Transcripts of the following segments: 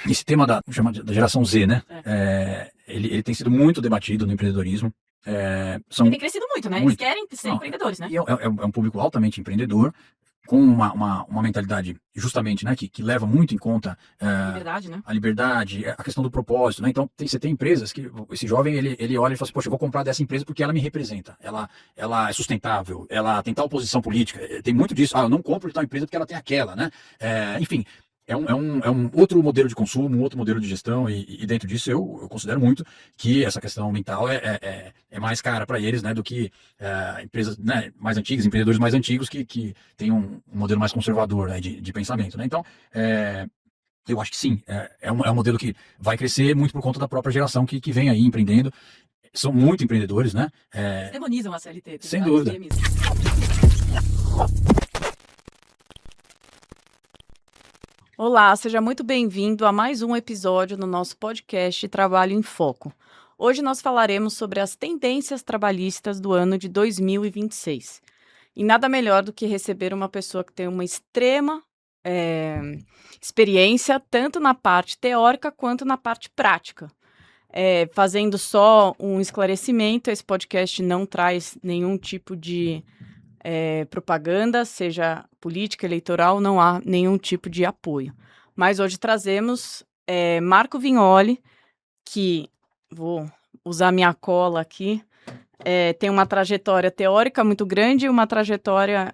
esse tema da geração Z, né? Ele tem sido muito debatido no empreendedorismo. Ele tem crescido muito, né? Eles querem ser empreendedores, né? E é um público altamente empreendedor, com uma mentalidade justamente, né, que leva muito em conta liberdade, né? a liberdade, a questão do propósito, né? Então você tem empresas que esse jovem ele olha e fala assim, poxa, eu vou comprar dessa empresa porque ela me representa, ela é sustentável, ela tem tal posição política, tem muito disso. Eu não compro de tal empresa porque ela tem aquela, né? Enfim. É um outro modelo de consumo, um outro modelo de gestão, e dentro disso eu considero muito que essa questão mental é mais cara para eles, né, do que empresas, né, mais antigas, empreendedores mais antigos que têm um modelo mais conservador, né, de pensamento. Né? Então, eu acho que sim, é um modelo que vai crescer muito por conta da própria geração que vem aí empreendendo. São muito empreendedores, né? Eles demonizam a CLT. Sem dúvida. Olá, seja muito bem-vindo a mais um episódio no nosso podcast Trabalho em Foco. Hoje nós falaremos sobre as tendências trabalhistas do ano de 2026. E nada melhor do que receber uma pessoa que tem uma extrema experiência, tanto na parte teórica quanto na parte prática. Fazendo só um esclarecimento, esse podcast não traz nenhum tipo de propaganda, seja política, eleitoral, não há nenhum tipo de apoio. Mas hoje trazemos Marco Vignoli, que, vou usar minha cola aqui, tem uma trajetória teórica muito grande e uma trajetória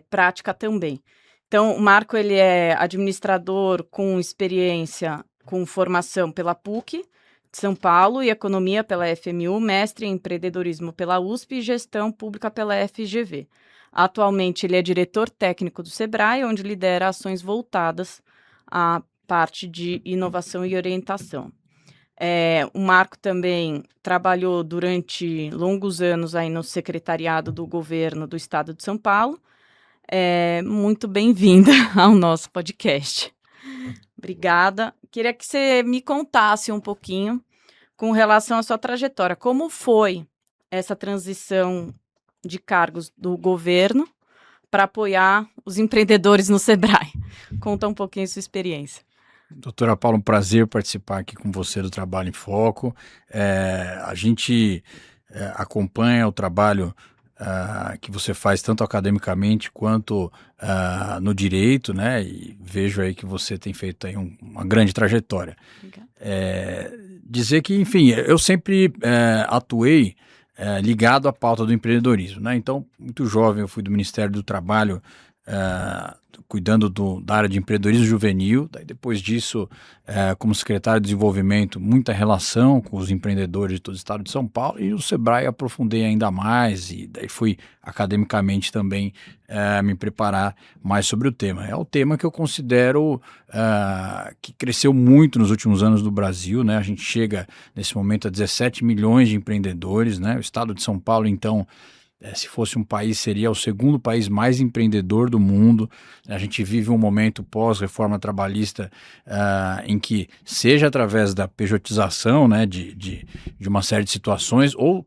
prática também. Então, o Marco ele é administrador com experiência, com formação pela PUC de São Paulo e economia pela FMU, mestre em empreendedorismo pela USP e gestão pública pela FGV. Atualmente, ele é diretor técnico do Sebrae, onde lidera ações voltadas à parte de inovação e orientação. O Marco também trabalhou durante longos anos aí no secretariado do governo do estado de São Paulo. Muito bem-vinda ao nosso podcast. Obrigada. Queria que você me contasse um pouquinho com relação à sua trajetória. Como foi essa transição de cargos do governo para apoiar os empreendedores no Sebrae? Conta um pouquinho sua experiência. Doutora Paula, um prazer participar aqui com você do Trabalho em Foco. A gente acompanha o trabalho que você faz tanto academicamente quanto no direito, né? E vejo aí que você tem feito aí uma grande trajetória. Dizer que, enfim, eu sempre atuei ligado à pauta do empreendedorismo, né? Então, muito jovem, eu fui do Ministério do Trabalho, cuidando da área de empreendedorismo juvenil. Daí, depois disso, como secretário de desenvolvimento, muita relação com os empreendedores de todo o estado de São Paulo, e o Sebrae aprofundei ainda mais, e daí fui academicamente também me preparar mais sobre o tema. É o tema que eu considero que cresceu muito nos últimos anos do Brasil, né? A gente chega nesse momento a 17 milhões de empreendedores, né? O estado de São Paulo, então, se fosse um país, seria o segundo país mais empreendedor do mundo. A gente vive um momento pós-reforma trabalhista em que, seja através da pejotização, né, de uma série de situações, ou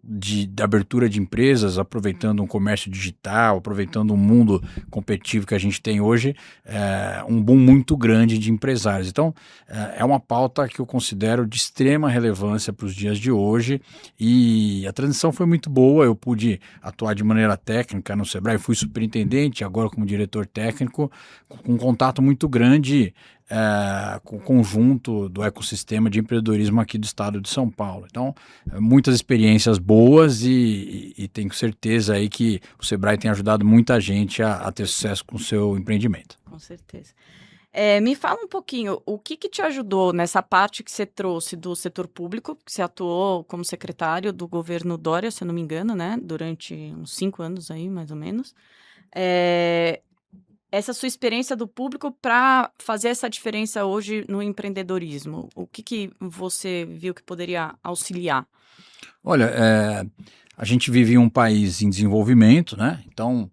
da abertura de empresas, aproveitando um comércio digital, aproveitando um mundo competitivo que a gente tem hoje, um boom muito grande de empresários. Então, é uma pauta que eu considero de extrema relevância para os dias de hoje, e a transição foi muito boa. Eu pude atuar de maneira técnica no Sebrae, fui superintendente, agora como diretor técnico, com um contato muito grande com o conjunto do ecossistema de empreendedorismo aqui do estado de São Paulo. Então, muitas experiências boas, e tenho certeza aí que o Sebrae tem ajudado muita gente a ter sucesso com o seu empreendimento. Com certeza. Me fala um pouquinho, o que te ajudou nessa parte que você trouxe do setor público, que você atuou como secretário do governo Dória, se eu não me engano, né? Durante uns 5 anos aí, mais ou menos. Essa sua experiência do público para fazer essa diferença hoje no empreendedorismo. O que você viu que poderia auxiliar? Olha, a gente vive em um país em desenvolvimento, né? Então,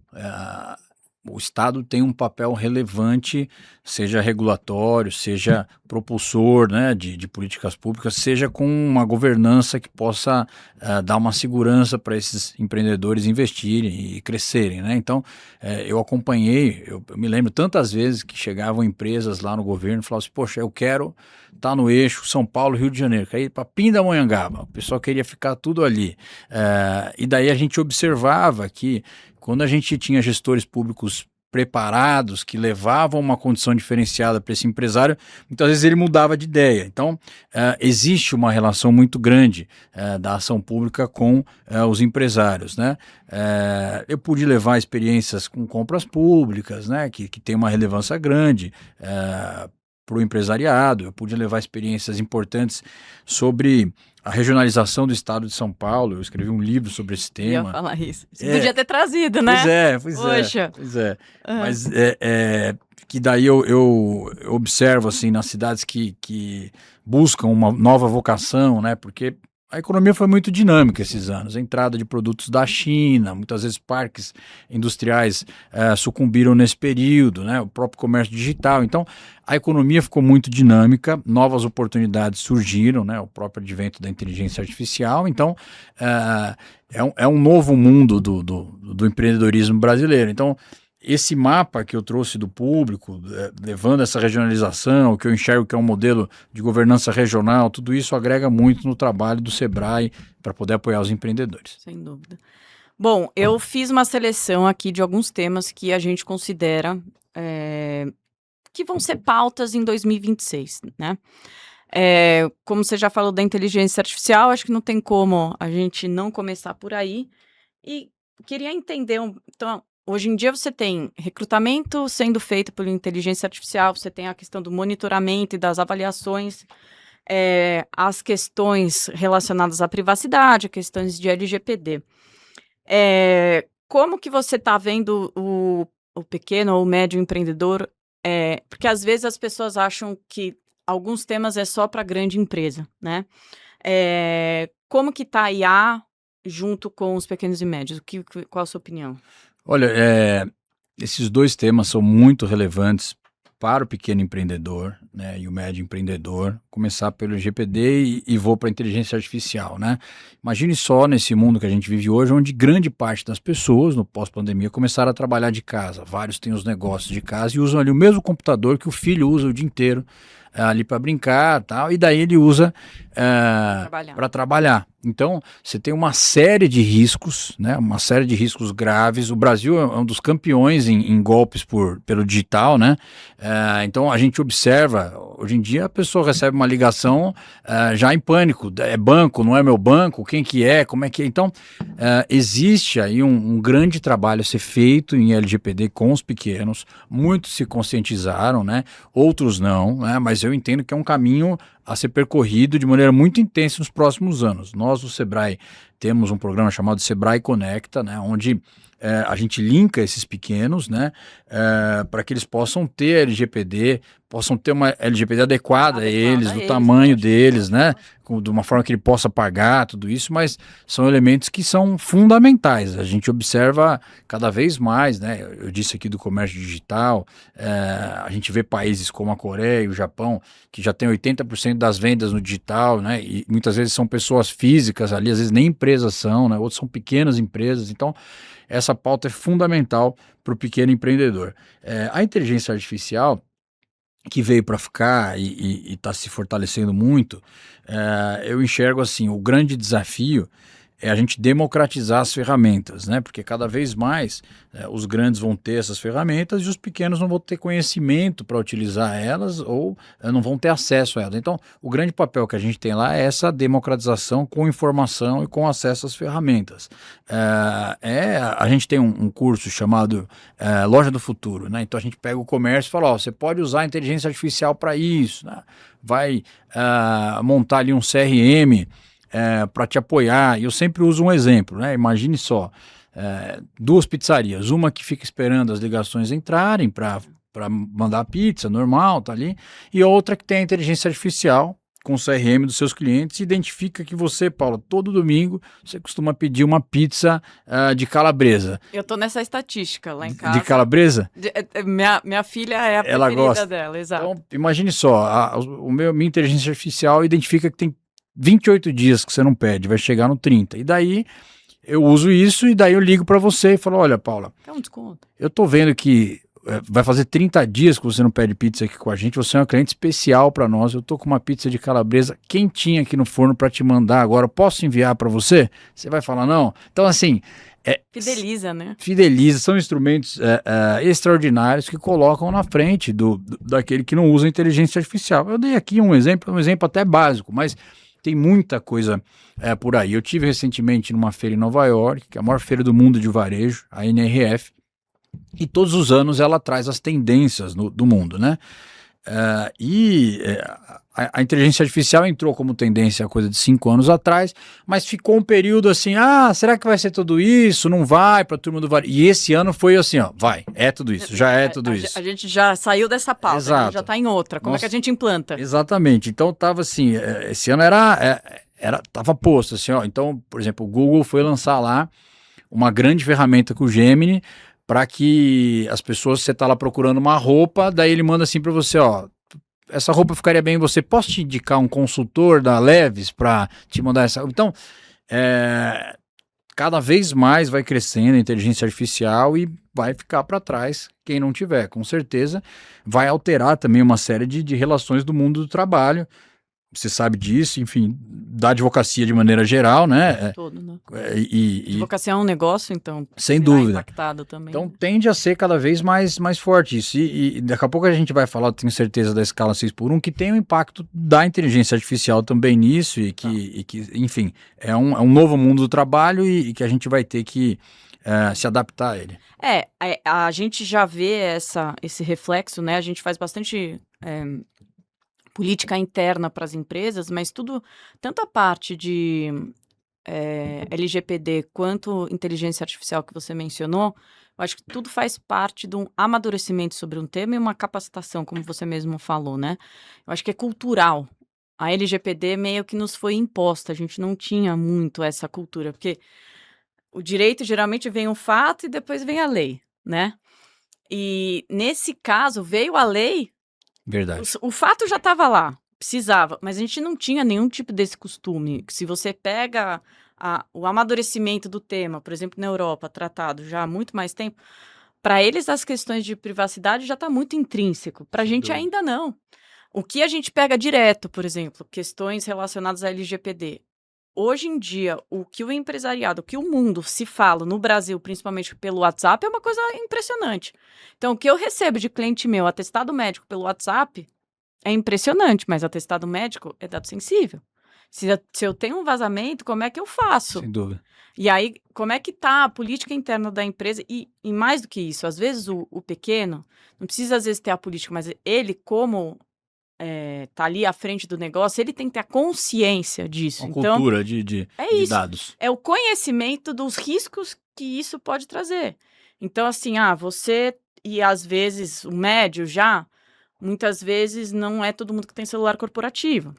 o Estado tem um papel relevante, seja regulatório, seja propulsor, né, de políticas públicas, seja com uma governança que possa dar uma segurança para esses empreendedores investirem e crescerem, né? Então, eu acompanhei, eu me lembro tantas vezes que chegavam empresas lá no governo e falavam assim, poxa, eu quero estar no eixo São Paulo, Rio de Janeiro, quer ir para Pindamonhangaba, o pessoal queria ficar tudo ali. E daí a gente observava que quando a gente tinha gestores públicos preparados, que levavam uma condição diferenciada para esse empresário, muitas vezes ele mudava de ideia. Então, existe uma relação muito grande da ação pública com os empresários, né? Eu pude levar experiências com compras públicas, né, que tem uma relevância grande para o empresariado. Eu pude levar experiências importantes sobre a regionalização do estado de São Paulo. Eu escrevi um livro sobre esse tema. Eu ia falar isso. Você podia ter trazido, né? Pois é. Mas que daí eu observo assim nas cidades que buscam uma nova vocação, né? Porque a economia foi muito dinâmica esses anos. A entrada de produtos da China, muitas vezes parques industriais sucumbiram nesse período, né? O próprio comércio digital. Então, a economia ficou muito dinâmica, novas oportunidades surgiram, né? O próprio advento da inteligência artificial. Então, é um novo mundo do empreendedorismo brasileiro. Então, esse mapa que eu trouxe do público, levando essa regionalização, que eu enxergo que é um modelo de governança regional, tudo isso agrega muito no trabalho do Sebrae para poder apoiar os empreendedores. Sem dúvida. Bom, eu fiz uma seleção aqui de alguns temas que a gente considera que vão ser pautas em 2026, né? Como você já falou da inteligência artificial, acho que não tem como a gente não começar por aí. E queria entender, então, hoje em dia você tem recrutamento sendo feito por inteligência artificial, você tem a questão do monitoramento e das avaliações, as questões relacionadas à privacidade, questões de LGPD. Como que você está vendo o pequeno ou o médio empreendedor? Porque às vezes as pessoas acham que alguns temas é só para grande empresa, né? Como que está a IA junto com os pequenos e médios? Qual a sua opinião? Olha, esses dois temas são muito relevantes para o pequeno empreendedor, né, e o médio empreendedor. Começar pelo LGPD e vou para a inteligência artificial, né? Imagine só nesse mundo que a gente vive hoje, onde grande parte das pessoas, no pós-pandemia, começaram a trabalhar de casa. Vários têm os negócios de casa e usam ali o mesmo computador que o filho usa o dia inteiro ali para brincar, tal, e daí ele usa para trabalhar. Então, você tem uma série de riscos, né, uma série de riscos graves. O Brasil é um dos campeões em golpes pelo digital, né? Então, a gente observa, hoje em dia a pessoa recebe uma ligação já em pânico, é banco, não é meu banco, quem que é, como é que é? Então, existe aí um grande trabalho a ser feito em LGPD com os pequenos, muitos se conscientizaram, né? Outros não, né? Mas eu entendo que é um caminho a ser percorrido de maneira muito intensa nos próximos anos. Nós, do Sebrae, temos um programa chamado Sebrae Conecta, né, onde a gente linka esses pequenos, né, para que eles possam ter LGPD, possam ter uma LGPD adequada a eles, do tamanho deles, né, de uma forma que ele possa pagar, tudo isso, mas são elementos que são fundamentais. A gente observa cada vez mais, né, eu disse aqui do comércio digital, a gente vê países como a Coreia e o Japão, que já tem 80% das vendas no digital, né, e muitas vezes são pessoas físicas ali, às vezes nem empresas são, né, outros são pequenas empresas. Então, essa pauta é fundamental para o pequeno empreendedor. A inteligência artificial, que veio para ficar e está se fortalecendo muito, eu enxergo assim, o grande desafio é a gente democratizar as ferramentas, né? Porque cada vez mais os grandes vão ter essas ferramentas e os pequenos não vão ter conhecimento para utilizar elas ou não vão ter acesso a elas. Então, o grande papel que a gente tem lá é essa democratização com informação e com acesso às ferramentas. A gente tem um curso chamado Loja do Futuro, né? Então, a gente pega o comércio e fala, ó, você pode usar a inteligência artificial para isso, né? Vai montar ali um CRM para te apoiar. E eu sempre uso um exemplo, né? Imagine só, duas pizzarias, uma que fica esperando as ligações entrarem para mandar a pizza normal, tá ali, e outra que tem a inteligência artificial com o CRM dos seus clientes, identifica que você, Paula, todo domingo você costuma pedir uma pizza de calabresa. Eu tô nessa estatística lá em casa. De calabresa? Minha filha é a Ela preferida gosta dela, exato. Então, imagine só, minha inteligência artificial identifica que tem 28 dias que você não pede, vai chegar no 30. E daí eu uso isso e daí eu ligo para você e falo, olha, Paula, é um desconto. Eu tô vendo que vai fazer 30 dias que você não pede pizza aqui com a gente, você é uma cliente especial para nós, eu tô com uma pizza de calabresa quentinha aqui no forno para te mandar agora, posso enviar para você? Você vai falar não? Então assim... Fideliza, né? Fideliza, são instrumentos extraordinários que colocam na frente daquele que não usa inteligência artificial. Eu dei aqui um exemplo até básico, mas tem muita coisa por aí. Eu tive recentemente numa feira em Nova York, que é a maior feira do mundo de varejo, a NRF, e todos os anos ela traz as tendências do mundo, né? A inteligência artificial entrou como tendência há coisa de 5 anos atrás, mas ficou um período assim, será que vai ser tudo isso? Não vai para a turma do varejo. E esse ano foi assim, é tudo isso, já é tudo isso. A gente já saiu dessa pauta, Exato. A gente já está em outra. Como é que a gente implanta? Exatamente. Então tava assim, esse ano tava posto assim, então, por exemplo, o Google foi lançar lá uma grande ferramenta com o Gemini para que as pessoas, você tá lá procurando uma roupa, daí ele manda assim para você, essa roupa ficaria bem em você, posso te indicar um consultor da Levi's para te mandar essa... Então, cada vez mais vai crescendo a inteligência artificial e vai ficar para trás quem não tiver, com certeza vai alterar também uma série de relações do mundo do trabalho. Você sabe disso, enfim, da advocacia de maneira geral, né? Todo, né? Advocacia é um negócio, então, sem dúvida. Impactado também. Então tende a ser cada vez mais forte isso. E daqui a pouco a gente vai falar, tenho certeza, da escala 6x1, que tem um impacto da inteligência artificial também nisso, e que enfim, é um novo mundo do trabalho e que a gente vai ter que se adaptar a ele. A gente já vê esse reflexo, né? A gente faz bastante... política interna para as empresas, mas tanto a parte de LGPD quanto inteligência artificial que você mencionou, eu acho que tudo faz parte de um amadurecimento sobre um tema e uma capacitação, como você mesmo falou, né? Eu acho que é cultural. A LGPD meio que nos foi imposta, a gente não tinha muito essa cultura, porque o direito geralmente vem um fato e depois vem a lei, né? E nesse caso veio a lei. Verdade. O fato já estava lá, precisava, mas a gente não tinha nenhum tipo desse costume. Se você pega o amadurecimento do tema, por exemplo, na Europa, tratado já há muito mais tempo, para eles as questões de privacidade já está muito intrínseco, para a gente ainda não. O que a gente pega direto, por exemplo, questões relacionadas à LGPD. Hoje em dia, o que o empresariado, o que o mundo se fala no Brasil, principalmente pelo WhatsApp, é uma coisa impressionante. Então, o que eu recebo de cliente meu, atestado médico pelo WhatsApp, é impressionante, mas atestado médico é dado sensível. Se eu tenho um vazamento, como é que eu faço? Sem dúvida. E aí, como é que está a política interna da empresa? E mais do que isso, às vezes o pequeno, não precisa às vezes ter a política, mas ele como... tá ali à frente do negócio, ele tem que ter a consciência disso. Uma então, cultura de dados. É o conhecimento dos riscos que isso pode trazer. Então, assim, você e às vezes o médio muitas vezes não é todo mundo que tem celular corporativo.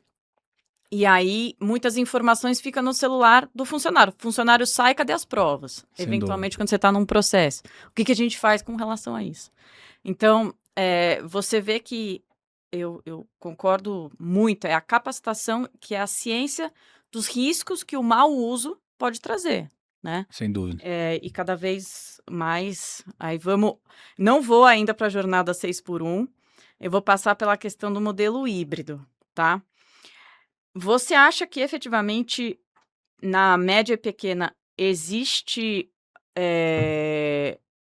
E aí, muitas informações ficam no celular do funcionário. O funcionário sai, cadê as provas? Sem Eventualmente, dúvida. quando você está num processo. O que a gente faz com relação a isso? Então, você vê que eu concordo muito, é a capacitação, que é a ciência dos riscos que o mau uso pode trazer, né? Sem dúvida. E cada vez mais, aí não vou ainda para a jornada 6x1, eu vou passar pela questão do modelo híbrido, tá? Você acha que efetivamente na média e pequena existe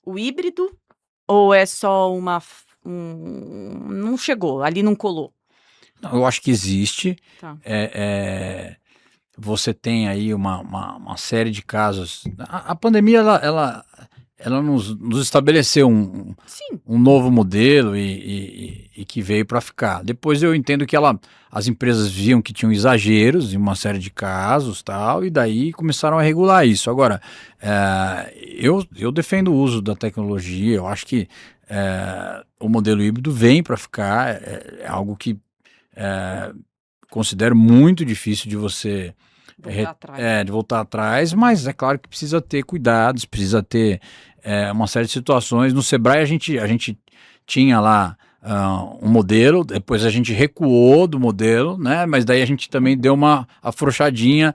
o híbrido ou é só não chegou, ali não colou? Não, eu acho que existe. Tá. Você tem aí uma série de casos. A pandemia ela nos estabeleceu um novo modelo e que veio para ficar. Depois eu entendo que as empresas viam que tinham exageros em uma série de casos, tal, e daí começaram a regular isso. Agora, eu defendo o uso da tecnologia. Eu acho que o modelo híbrido vem para ficar. É algo que considero muito difícil de você Voltar de voltar atrás, mas é claro que precisa ter cuidados, precisa ter uma série de situações. No Sebrae a gente tinha lá um modelo, depois a gente recuou do modelo, né? Mas daí a gente também deu uma afrouxadinha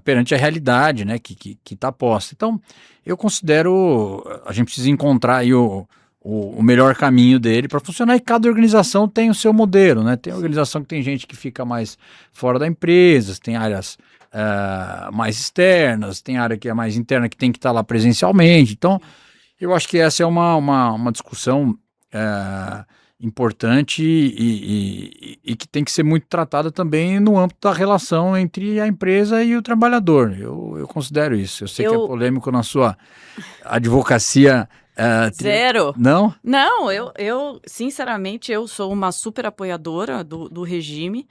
perante a realidade, né? Que está posta. Então, eu considero, a gente precisa encontrar aí o melhor caminho dele para funcionar, e cada organização tem o seu modelo, né? Tem organização que tem gente que fica mais fora da empresa, tem áreas mais externas, tem área que é mais interna que tem que estar lá presencialmente. Então, eu acho que essa é uma discussão importante e que tem que ser muito tratada também no âmbito da relação entre a empresa e o trabalhador. Eu considero isso. Eu sei que é polêmico na sua advocacia. Zero. Não? Não, eu sinceramente, eu sou uma super apoiadora do regime.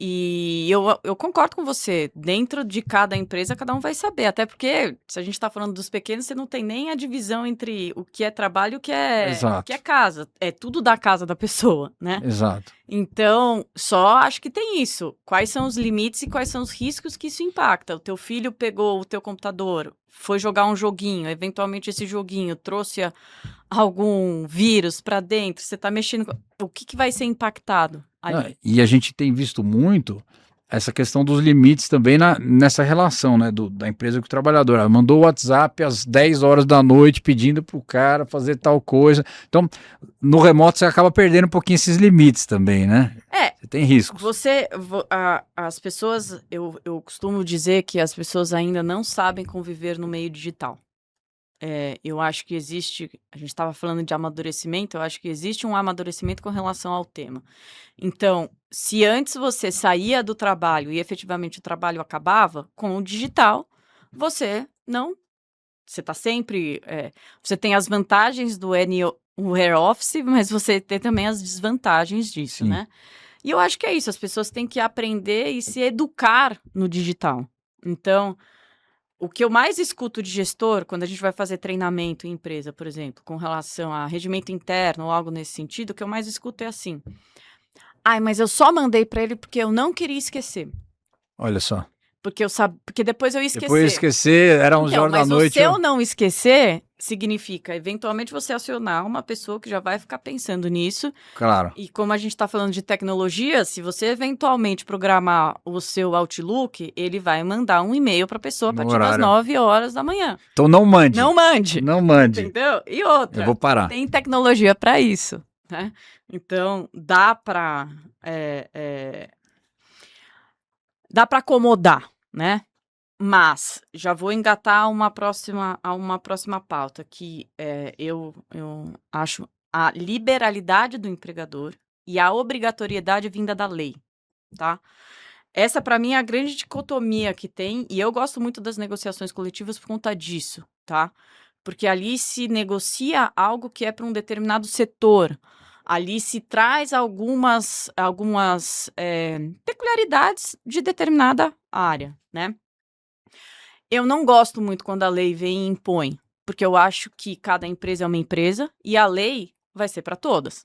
E eu concordo com você. Dentro de cada empresa, cada um vai saber. Até porque, se a gente está falando dos pequenos, você não tem nem a divisão entre o que é trabalho e o que é casa. É tudo da casa da pessoa, né? Exato. Então, só acho que tem isso. Quais são os limites e quais são os riscos que isso impacta? O teu filho pegou o teu computador, foi jogar um joguinho, eventualmente esse joguinho trouxe algum vírus para dentro, você está mexendo... O que vai ser impactado ali? E a gente tem visto muito essa questão dos limites também nessa relação, né, da empresa com o trabalhador. Ela mandou o WhatsApp às 10 horas da noite pedindo pro cara fazer tal coisa. Então, no remoto você acaba perdendo um pouquinho esses limites também, né? Você tem riscos. As pessoas, eu costumo dizer que as pessoas ainda não sabem conviver no meio digital. Eu acho que existe, a gente estava falando de amadurecimento, eu acho que existe um amadurecimento com relação ao tema. Então, se antes você saía do trabalho e efetivamente o trabalho acabava, com o digital, você está sempre, você tem as vantagens do Anywhere Office, mas você tem também as desvantagens disso, Sim. né? E eu acho que é isso, as pessoas têm que aprender e se educar no digital. Então, o que eu mais escuto de gestor, quando a gente vai fazer treinamento em empresa, por exemplo, com relação a regimento interno ou algo nesse sentido, o que eu mais escuto é assim: mas eu só mandei para ele porque eu não queria esquecer. Olha só. Porque depois eu ia esquecer. Depois esquecer, era 11 horas da noite. Mas se eu não esquecer, significa, eventualmente, você acionar uma pessoa que já vai ficar pensando nisso. Claro. E como a gente está falando de tecnologia, se você eventualmente programar o seu Outlook, ele vai mandar um e-mail para a pessoa a partir das 9 horas da manhã. Então não mande. Não mande. Não mande. Entendeu? E outra. Eu vou parar. Tem tecnologia para isso, né? Então, dá para acomodar, né? Mas já vou engatar uma próxima pauta, que eu acho a liberalidade do empregador e a obrigatoriedade vinda da lei, tá? Essa, para mim, é a grande dicotomia que tem, e eu gosto muito das negociações coletivas por conta disso, tá? Porque ali se negocia algo que é para um determinado setor. Ali se traz algumas peculiaridades de determinada área, né? Eu não gosto muito quando a lei vem e impõe, porque eu acho que cada empresa é uma empresa e a lei vai ser para todas.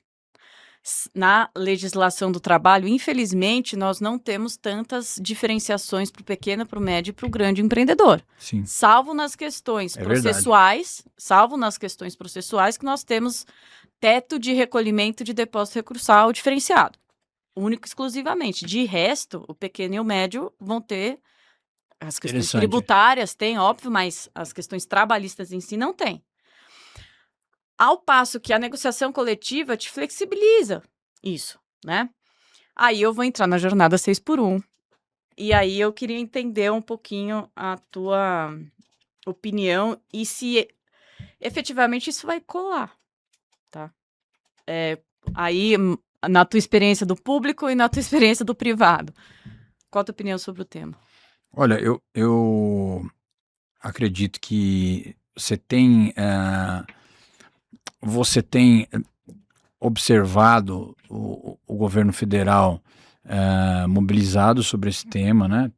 Na legislação do trabalho, infelizmente, nós não temos tantas diferenciações para o pequeno, para o médio e para o grande empreendedor. Sim. Salvo nas questões processuais, que nós temos teto de recolhimento de depósito recursal diferenciado. Único e exclusivamente. De resto, o pequeno e o médio vão ter as questões tributárias, tem, óbvio, mas as questões trabalhistas em si não tem. Ao passo que a negociação coletiva te flexibiliza isso, né? Aí eu vou entrar na jornada 6x1. E aí eu queria entender um pouquinho a tua opinião e se efetivamente isso vai colar, tá? Aí, na tua experiência do público e na tua experiência do privado, qual a tua opinião sobre o tema? Olha, eu acredito que você tem observado o governo federal mobilizado sobre esse tema, né?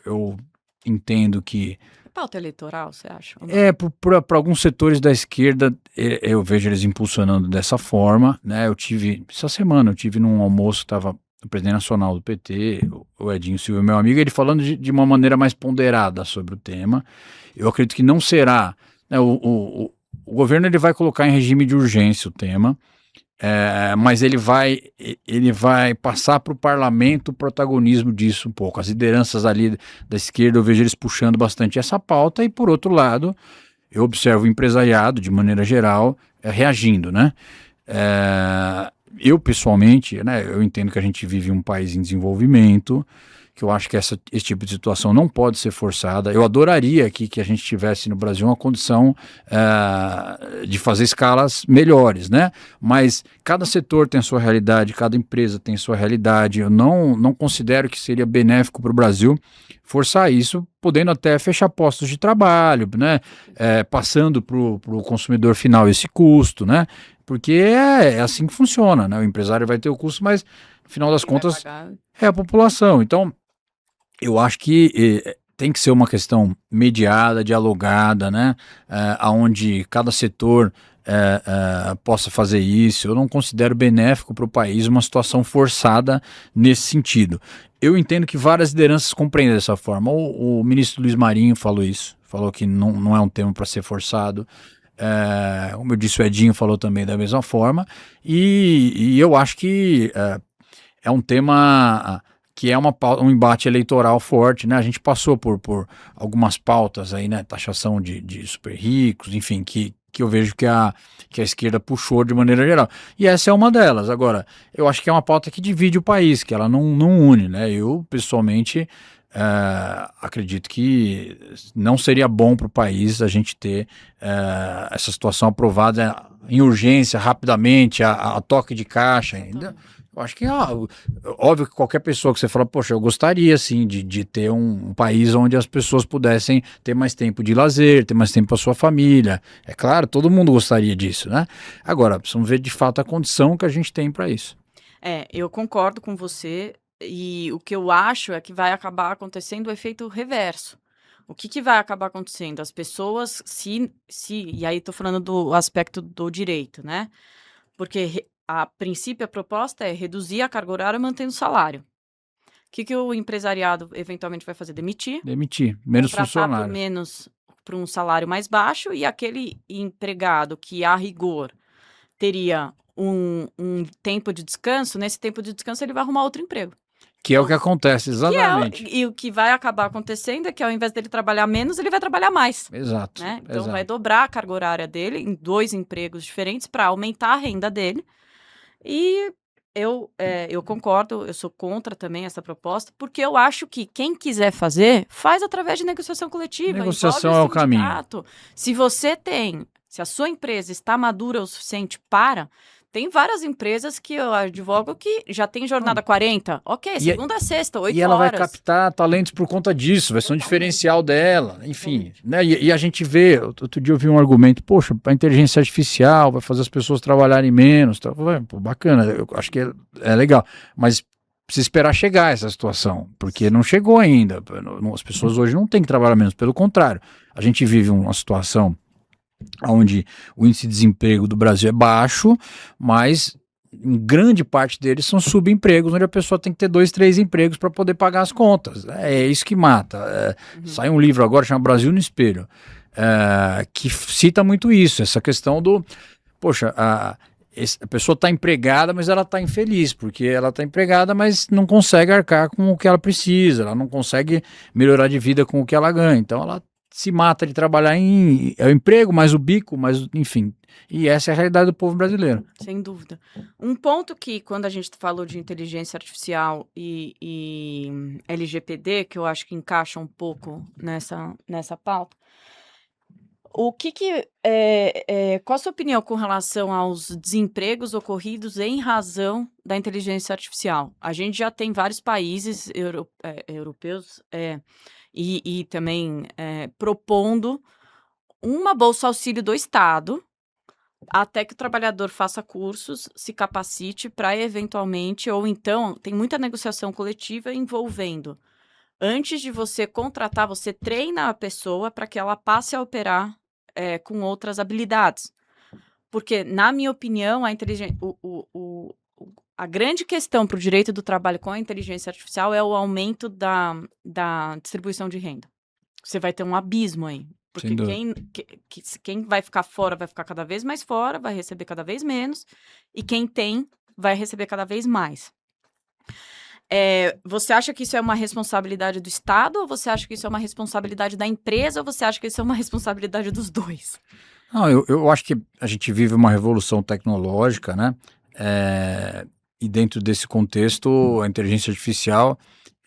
Eu entendo que... Pauta eleitoral, você acha? Para alguns setores da esquerda, eu vejo eles impulsionando dessa forma, né? Essa semana eu tive num almoço, estava o presidente nacional do PT, o Edinho Silva, meu amigo, ele falando de uma maneira mais ponderada sobre o tema. Eu acredito que não será, né, o governo ele vai colocar em regime de urgência o tema, mas ele vai passar para o parlamento o protagonismo disso um pouco. As lideranças ali da esquerda, eu vejo eles puxando bastante essa pauta, e por outro lado, eu observo o empresariado, de maneira geral, reagindo, né? Eu, pessoalmente, né, eu entendo que a gente vive um país em desenvolvimento, que eu acho que esse tipo de situação não pode ser forçada. Eu adoraria que a gente tivesse no Brasil uma condição de fazer escalas melhores, né? Mas cada setor tem a sua realidade, cada empresa tem a sua realidade. Eu não considero que seria benéfico para o Brasil forçar isso, podendo até fechar postos de trabalho, né? Passando para o consumidor final esse custo, né? Porque é assim que funciona, né? O empresário vai ter o custo, mas no final das contas é a população. Então, eu acho que tem que ser uma questão mediada, dialogada, né? Onde cada setor possa fazer isso. Eu não considero benéfico para o país uma situação forçada nesse sentido. Eu entendo que várias lideranças compreendem dessa forma. O ministro Luiz Marinho falou isso, falou que não é um tema para ser forçado. Como eu disse, o Edinho falou também da mesma forma, e eu acho que é um tema que é um embate eleitoral forte, né? A gente passou por algumas pautas aí, né? Taxação de super ricos, enfim, que eu vejo que a esquerda puxou de maneira geral. E essa é uma delas. Agora, eu acho que é uma pauta que divide o país, que ela não une, né? Eu, pessoalmente, acredito que não seria bom para o país a gente ter essa situação aprovada em urgência, rapidamente, a toque de caixa ainda. Eu acho que óbvio que qualquer pessoa que você fala, poxa, eu gostaria sim de ter um país onde as pessoas pudessem ter mais tempo de lazer, ter mais tempo para sua família. É claro, todo mundo gostaria disso, né? Agora, precisamos ver de fato a condição que a gente tem para isso. Eu concordo com você, e o que eu acho é que vai acabar acontecendo o efeito reverso. O que vai acabar acontecendo? As pessoas, e aí estou falando do aspecto do direito, né? Porque a princípio a proposta é reduzir a carga horária mantendo o salário. O que o empresariado eventualmente vai fazer? Demitir, menos contratar funcionários. por um salário mais baixo, e aquele empregado que, a rigor, teria um tempo de descanso, nesse tempo de descanso ele vai arrumar outro emprego. Que é o que acontece, exatamente. E o que vai acabar acontecendo é que, ao invés dele trabalhar menos, ele vai trabalhar mais. Exato. Né? Então vai dobrar a carga horária dele em 2 empregos diferentes para aumentar a renda dele. E eu concordo, eu sou contra também essa proposta, porque eu acho que quem quiser fazer, faz através de negociação coletiva. Negociação é o caminho. Se a sua empresa está madura o suficiente para... Tem várias empresas que eu advogo que já tem jornada 40. Ok, segunda a sexta, 8 horas. E ela vai captar talentos por conta disso, vai ser um diferencial dela, enfim. Né? E a gente vê, outro dia eu vi um argumento, poxa, a inteligência artificial vai fazer as pessoas trabalharem menos. Tá? Pô, bacana, eu acho que é legal, mas precisa esperar chegar essa situação, porque não chegou ainda. As pessoas hoje não têm que trabalhar menos, pelo contrário. A gente vive uma situação onde o índice de desemprego do Brasil é baixo, mas em grande parte deles são subempregos, onde a pessoa tem que ter 2, 3 empregos para poder pagar as contas. É isso que mata. Sai um livro agora, chama Brasil no Espelho, que cita muito isso, essa questão do, poxa, a pessoa está empregada, mas ela está infeliz, porque ela está empregada, mas não consegue arcar com o que ela precisa, ela não consegue melhorar de vida com o que ela ganha, então ela se mata de trabalhar o emprego, mais o bico, mais, enfim. E essa é a realidade do povo brasileiro. Sem dúvida. Um ponto que, quando a gente falou de inteligência artificial e LGPD, que eu acho que encaixa um pouco nessa pauta, qual a sua opinião com relação aos desempregos ocorridos em razão da inteligência artificial? A gente já tem vários países europeus e também propondo uma bolsa auxílio do Estado até que o trabalhador faça cursos, se capacite para eventualmente, ou então tem muita negociação coletiva envolvendo, antes de você contratar, você treina a pessoa para que ela passe a operar com outras habilidades. Porque, na minha opinião, a grande questão para o direito do trabalho com a inteligência artificial é o aumento da distribuição de renda. Você vai ter um abismo aí. Porque Sem dúvida. quem vai ficar fora vai ficar cada vez mais fora, vai receber cada vez menos, e quem tem vai receber cada vez mais. Você acha que isso é uma responsabilidade do Estado, ou você acha que isso é uma responsabilidade da empresa, ou você acha que isso é uma responsabilidade dos dois? Não, eu acho que a gente vive uma revolução tecnológica, né? E dentro desse contexto, a inteligência artificial,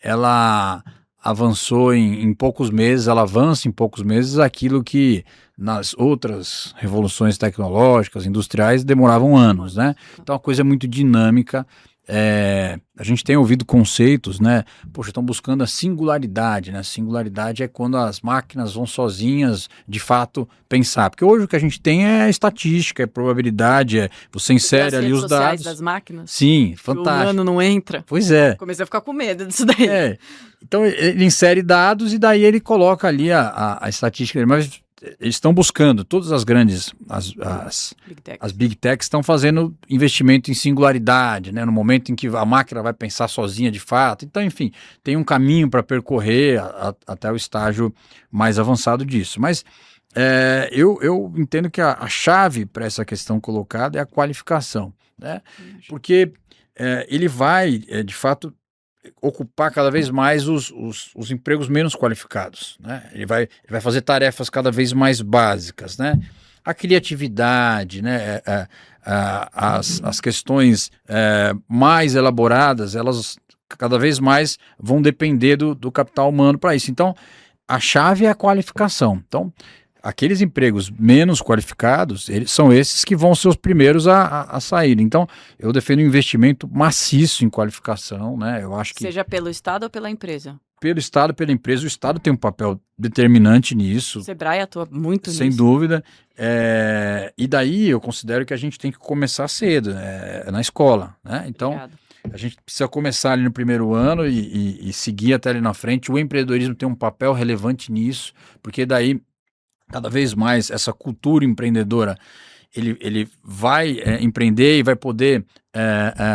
ela avançou em poucos meses, ela avança em poucos meses aquilo que nas outras revoluções tecnológicas, industriais, demoravam anos, né? Então a coisa é muito dinâmica. A gente tem ouvido conceitos, né? Poxa, estão buscando a singularidade, né? Singularidade é quando as máquinas vão sozinhas, de fato, pensar. Porque hoje o que a gente tem é estatística, é probabilidade, você insere ali os dados. Das máquinas? Sim, fantástico. O humano não entra? Pois é. Comecei a ficar com medo disso daí. Então ele insere dados e daí ele coloca ali a estatística dele. Mas eles estão buscando, todas as grandes, as Big Techs estão fazendo investimento em singularidade, né? No momento em que a máquina vai pensar sozinha de fato. Então, enfim, tem um caminho para percorrer até o estágio mais avançado disso. Mas eu entendo que a chave para essa questão colocada é a qualificação, né? Porque ele vai, de fato, ocupar cada vez mais os empregos menos qualificados, né? Ele vai fazer tarefas cada vez mais básicas, né? A criatividade, né? As questões mais elaboradas, elas cada vez mais vão depender do capital humano para isso. Então, a chave é a qualificação. Então, aqueles empregos menos qualificados, são esses que vão ser os primeiros a sair. Então, eu defendo um investimento maciço em qualificação, né? Eu acho que seja pelo Estado ou pela empresa? Pelo Estado, pela empresa, o Estado tem um papel determinante nisso. O Sebrae atua muito nisso. Sem dúvida. E daí eu considero que a gente tem que começar cedo, na escola, né? Então, Obrigado. A gente precisa começar ali no primeiro ano e seguir até ali na frente. O empreendedorismo tem um papel relevante nisso, porque daí cada vez mais essa cultura empreendedora, ele vai empreender e vai poder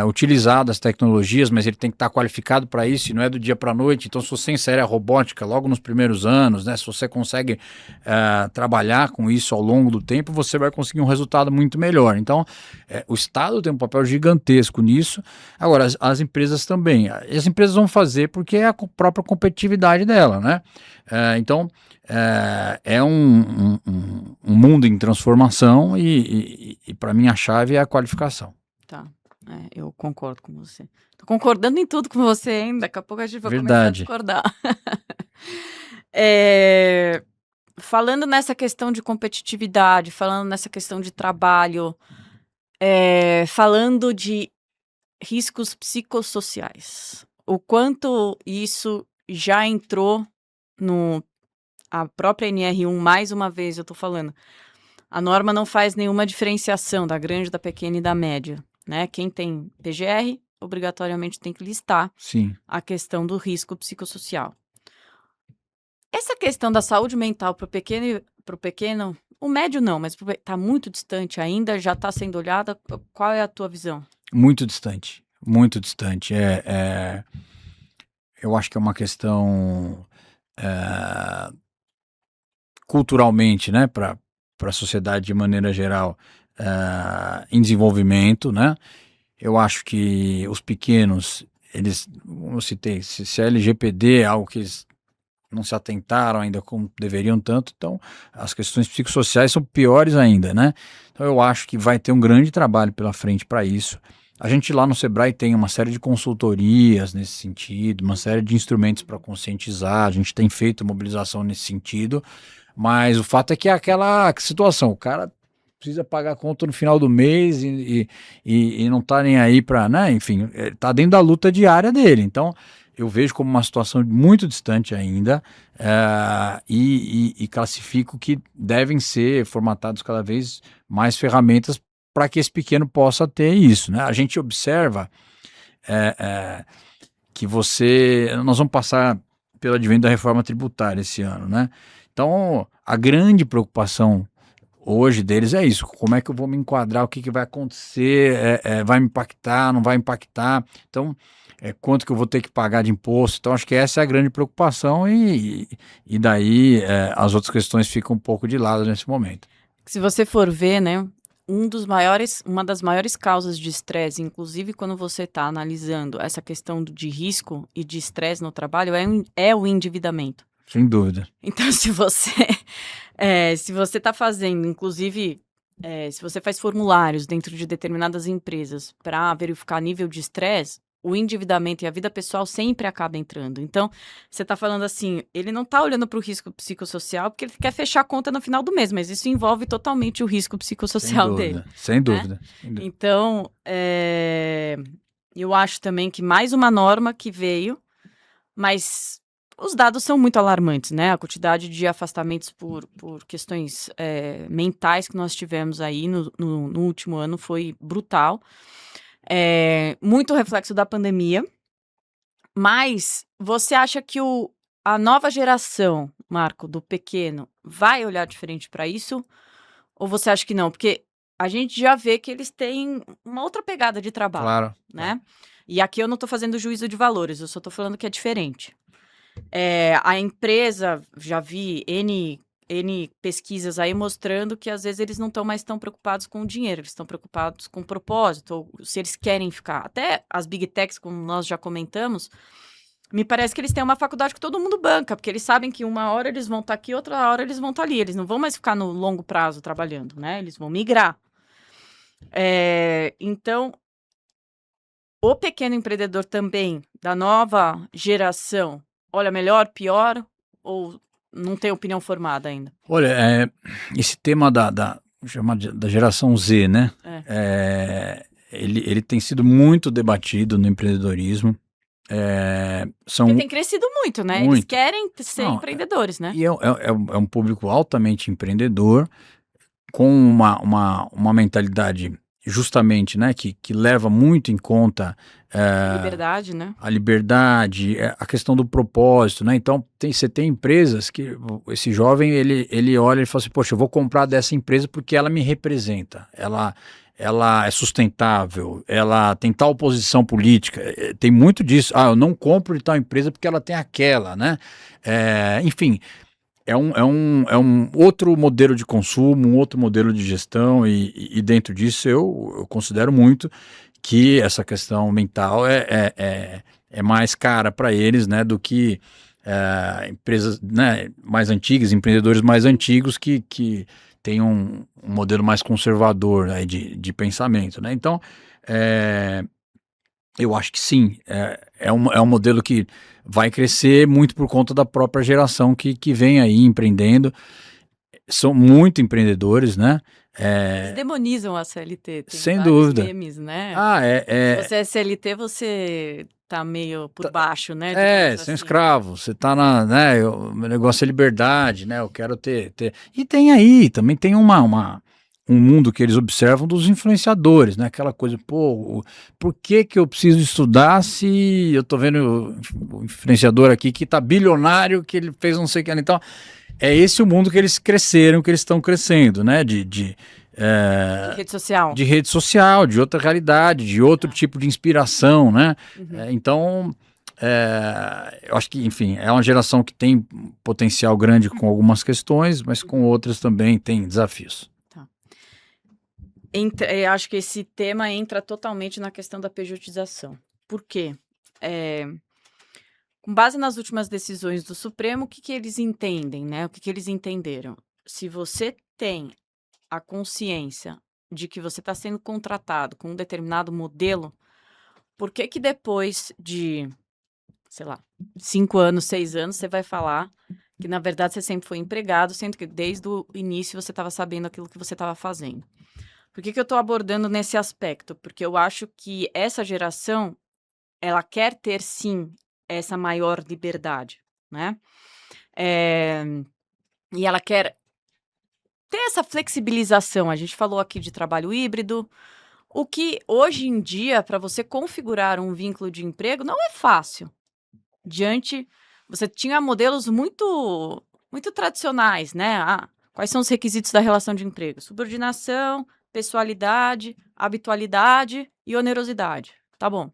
utilizar das tecnologias, mas ele tem que estar qualificado para isso, e não é do dia para a noite. Então, se você insere a robótica logo nos primeiros anos, né, se você consegue trabalhar com isso ao longo do tempo, você vai conseguir um resultado muito melhor. Então, o Estado tem um papel gigantesco nisso. Agora, as empresas também. As empresas vão fazer porque é a própria competitividade dela, né? Então, é um mundo em transformação e para mim a chave é a qualificação. Tá, eu concordo com você. Tô concordando em tudo com você, hein? Daqui a pouco a gente vai começar a discordar. Falando nessa questão de competitividade, falando nessa questão de trabalho, falando de riscos psicossociais, o quanto isso já entrou a própria NR1, mais uma vez eu tô falando, a norma não faz nenhuma diferenciação da grande, da pequena e da média, né? Quem tem PGR, obrigatoriamente tem que listar Sim. A questão do risco psicossocial. Essa questão da saúde mental para o pequeno, o médio não, mas está muito distante ainda, já está sendo olhada. Qual é a tua visão? Muito distante, muito distante. Eu acho que é uma questão culturalmente, né, para a sociedade de maneira geral, em desenvolvimento, né? Eu acho que os pequenos, eles, como eu citei, se a LGPD é algo que eles não se atentaram ainda como deveriam tanto, então as questões psicossociais são piores ainda, né? Então eu acho que vai ter um grande trabalho pela frente para isso. A gente lá no Sebrae tem uma série de consultorias nesse sentido, uma série de instrumentos para conscientizar, a gente tem feito mobilização nesse sentido, mas o fato é que é aquela situação, o cara precisa pagar a conta no final do mês e não tá nem aí para, né? Enfim, tá dentro da luta diária dele, então eu vejo como uma situação muito distante ainda e classifico que devem ser formatados cada vez mais ferramentas para que esse pequeno possa ter isso, né? A gente observa que nós vamos passar pelo advento da reforma tributária esse ano, né? Então, a grande preocupação hoje deles é isso, como é que eu vou me enquadrar, o que vai acontecer, vai me impactar, não vai impactar, então quanto que eu vou ter que pagar de imposto, então acho que essa é a grande preocupação e daí as outras questões ficam um pouco de lado nesse momento. Se você for ver, né, uma das maiores causas de estresse, inclusive quando você está analisando essa questão de risco e de estresse no trabalho, é o endividamento. Sem dúvida. Então, se você está fazendo, inclusive, se você faz formulários dentro de determinadas empresas para verificar nível de estresse, o endividamento e a vida pessoal sempre acaba entrando. Então, você está falando assim, ele não está olhando para o risco psicossocial porque ele quer fechar a conta no final do mês, mas isso envolve totalmente o risco psicossocial dele. Sem né? dúvida. Então, eu acho também que mais uma norma que veio, mas os dados são muito alarmantes, né? A quantidade de afastamentos por questões mentais que nós tivemos aí no último ano foi brutal. Muito reflexo da pandemia. Mas você acha que a nova geração, Marco, do pequeno, vai olhar diferente para isso? Ou você acha que não? Porque a gente já vê que eles têm uma outra pegada de trabalho, Claro. né? E aqui eu não estou fazendo juízo de valores, eu só estou falando que é diferente. A empresa, já vi N pesquisas aí mostrando que às vezes eles não estão mais tão preocupados com o dinheiro, eles estão preocupados com o propósito, ou se eles querem ficar. Até as Big Techs, como nós já comentamos, me parece que eles têm uma faculdade que todo mundo banca, porque eles sabem que uma hora eles vão estar aqui, outra hora eles vão estar ali. Eles não vão mais ficar no longo prazo trabalhando, né? Eles vão migrar. Então, o pequeno empreendedor também, da nova geração, olha, melhor, pior, ou não tem opinião formada ainda? Olha, esse tema da geração Z, né? Ele tem sido muito debatido no empreendedorismo. Porque tem crescido muito, né? Muito. Eles querem ser empreendedores, né? E é um público altamente empreendedor, com uma mentalidade justamente, né, que leva muito em conta Liberdade, né? a liberdade, a questão do propósito, né? Então você tem empresas que esse jovem ele olha e fala assim, poxa, eu vou comprar dessa empresa porque ela me representa, ela é sustentável, ela tem tal posição política, tem muito disso. Eu não compro de tal empresa porque ela tem aquela, né? Enfim, é um outro modelo de consumo, um outro modelo de gestão e dentro disso eu considero muito que essa questão mental é mais cara para eles, né, do que empresas, né, mais antigas, empreendedores mais antigos que têm um modelo mais conservador, né, de pensamento, né? Então, eu acho que sim, é um modelo que vai crescer muito por conta da própria geração que vem aí empreendendo. São muito empreendedores, né? Eles demonizam a CLT, tem sem vários dúvida. memes, né? Se você é CLT, você tá meio por baixo, né? Você é um assim. escravo, você tá né? O meu negócio é liberdade, né? Eu quero ter. E tem aí, também tem um mundo que eles observam dos influenciadores, né? Aquela coisa, pô, por que eu preciso estudar se eu tô vendo o influenciador aqui que tá bilionário, que ele fez não sei o que. Então, é esse o mundo que eles cresceram, que eles estão crescendo, né? De rede social. De rede social, de outra realidade, de outro tipo de inspiração, né? Então, eu acho que, enfim, é uma geração que tem potencial grande com algumas questões, mas com outras também tem desafios. Acho que esse tema entra totalmente na questão da pejotização. Por quê? Com base nas últimas decisões do Supremo, o que eles entendem, né? O que eles entenderam? Se você tem a consciência de que você está sendo contratado com um determinado modelo, por que depois de, sei lá, 5 anos, 6 anos, você vai falar que, na verdade, você sempre foi empregado, sendo que desde o início você estava sabendo aquilo que você estava fazendo? Por que eu estou abordando nesse aspecto? Porque eu acho que essa geração, ela quer ter, sim, essa maior liberdade, né? E ela quer ter essa flexibilização. A gente falou aqui de trabalho híbrido, o que hoje em dia, para você configurar um vínculo de emprego, não é fácil. Você tinha modelos muito, muito tradicionais, né? Quais são os requisitos da relação de emprego? Subordinação, pessoalidade, habitualidade e onerosidade. Tá bom.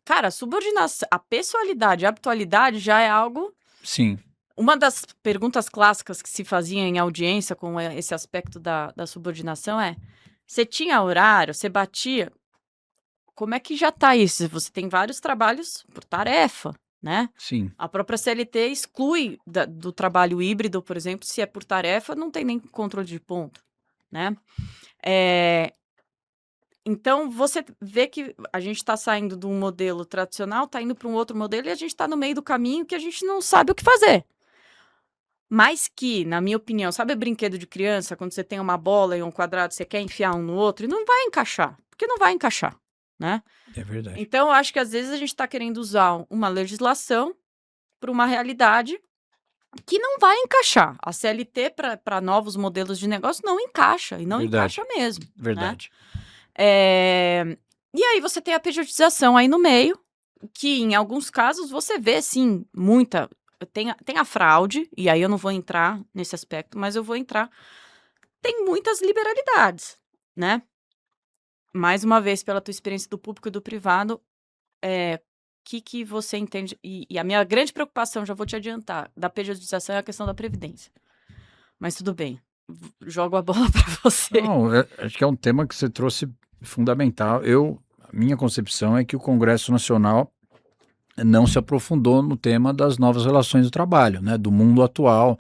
Cara, a subordinação, a pessoalidade, a habitualidade já é algo. Sim. Uma das perguntas clássicas que se fazia em audiência com esse aspecto da subordinação é: você tinha horário, você batia? Como é que já tá isso? Você tem vários trabalhos por tarefa, né? Sim. A própria CLT exclui do trabalho híbrido, por exemplo, se é por tarefa, não tem nem controle de ponto, né? Então, você vê que a gente está saindo de um modelo tradicional, está indo para um outro modelo e a gente está no meio do caminho que a gente não sabe o que fazer. Mas que, na minha opinião, sabe brinquedo de criança, quando você tem uma bola e um quadrado, você quer enfiar um no outro e não vai encaixar, porque não vai encaixar, né? É verdade. Então, eu acho que às vezes a gente está querendo usar uma legislação para uma realidade que não vai encaixar. A CLT para novos modelos de negócio não encaixa, e não Verdade. encaixa mesmo. Verdade. Né? E aí você tem a pejotização aí no meio, que em alguns casos você vê, sim, muita... Tem a fraude, e aí eu não vou entrar nesse aspecto, mas eu vou entrar... Tem muitas liberalidades, né? Mais uma vez, pela tua experiência do público e do privado, que você entende? E a minha grande preocupação, já vou te adiantar, da pejotização é a questão da previdência. Mas tudo bem, jogo a bola para você. Não, acho que é um tema que você trouxe fundamental. A minha concepção é que o Congresso Nacional não se aprofundou no tema das novas relações do trabalho, né, do mundo atual.